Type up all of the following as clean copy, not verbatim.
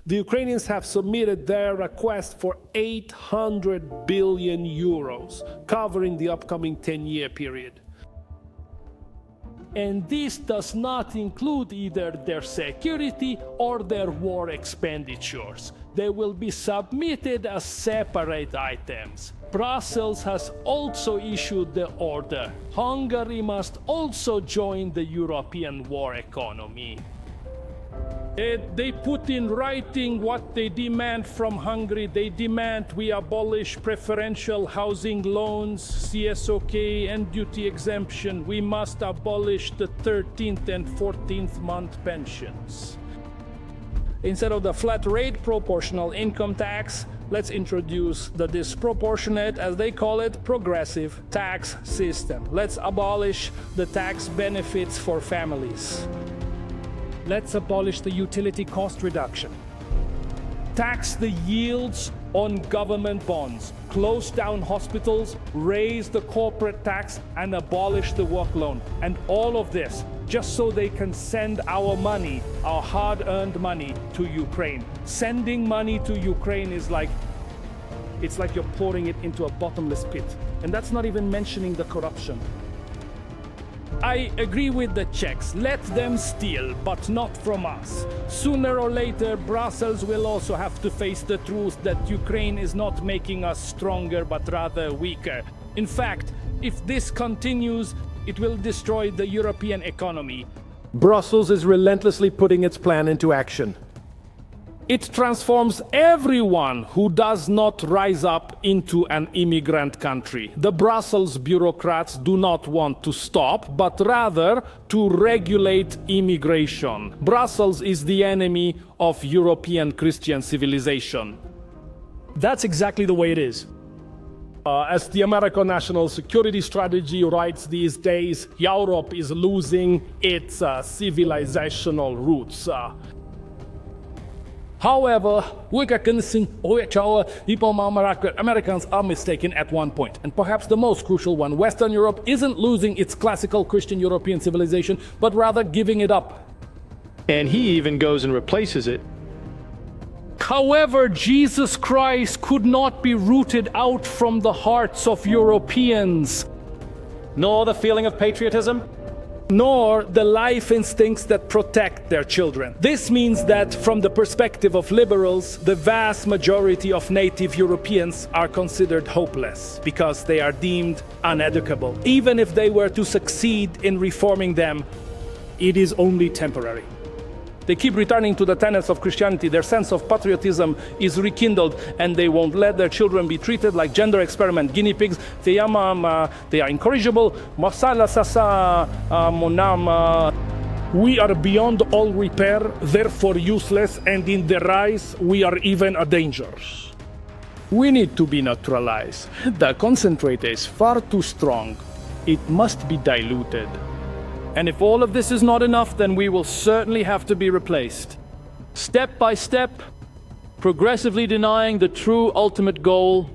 The Ukrainians have submitted their request for 800 billion euros, covering the upcoming 10-year period. And this does not include either their security or their war expenditures. They will be submitted as separate items. Brussels has also issued the order. Hungary must also join the European war economy. They put in writing what they demand from Hungary. They demand we abolish preferential housing loans, CSOK and duty exemption. We must abolish the 13th and 14th month pensions. Instead of the flat rate proportional income tax, let's introduce the disproportionate, as they call it, progressive tax system. Let's abolish the tax benefits for families. Let's abolish the utility cost reduction. Tax the yields on government bonds. Close down hospitals, raise the corporate tax, and abolish the work loan. And all of this just so they can send our money, our hard-earned money, to Ukraine. Sending money to Ukraine is like, it's like you're pouring it into a bottomless pit. And that's not even mentioning the corruption. I agree with the Czechs. Let them steal, but not from us. Sooner or later, Brussels will also have to face the truth that Ukraine is not making us stronger, but rather weaker. In fact, if this continues, it will destroy the European economy. Brussels is relentlessly putting its plan into action. It transforms everyone who does not rise up into an immigrant country. The Brussels bureaucrats do not want to stop, but rather to regulate immigration. Brussels is the enemy of European Christian civilization. That's exactly the way it is. As the American national security strategy writes these days, Europe is losing its civilizational roots. However, Americans are mistaken at one point, and perhaps the most crucial one. Western Europe isn't losing its classical Christian European civilization, but rather giving it up. And he even goes and replaces it. However, Jesus Christ could not be rooted out from the hearts of Europeans, Nor the feeling of patriotism, nor the life instincts that protect their children. This means that from the perspective of liberals, the vast majority of native Europeans are considered hopeless because they are deemed uneducable. Even if they were to succeed in reforming them, it is only temporary. They keep returning to the tenets of Christianity. Their sense of patriotism is rekindled, and they won't let their children be treated like gender experiment guinea pigs. They are incorrigible. We are beyond all repair, therefore useless, and in their eyes we are even a danger. We need to be neutralized. The concentrate is far too strong. It must be diluted. And if all of this is not enough, then we will certainly have to be replaced. Step by step, progressively denying the true ultimate goal,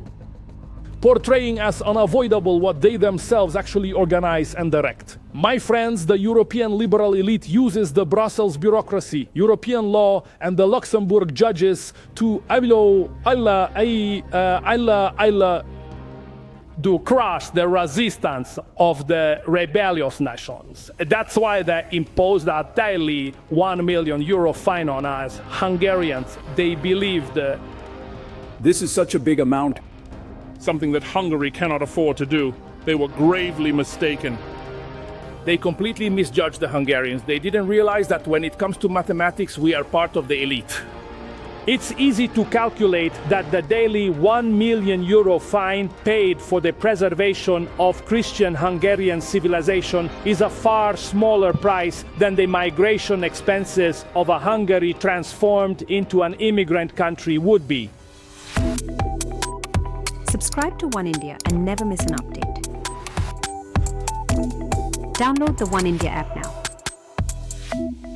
portraying as unavoidable what they themselves actually organize and direct. My friends, the European liberal elite uses the Brussels bureaucracy, European law, and the Luxembourg judges to to crush the resistance of the rebellious nations. That's why they imposed a daily €1 million fine on us Hungarians. They believed this is such a big amount. Something that Hungary cannot afford to do. They were gravely mistaken. they completely misjudged the Hungarians. They didn't realize that when it comes to mathematics, we are part of the elite. It's easy to calculate that the daily €1 million fine paid for the preservation of Christian Hungarian civilization is a far smaller price than the migration expenses of a Hungary transformed into an immigrant country would be. Subscribe to One India and never miss an update. Download the One India app now.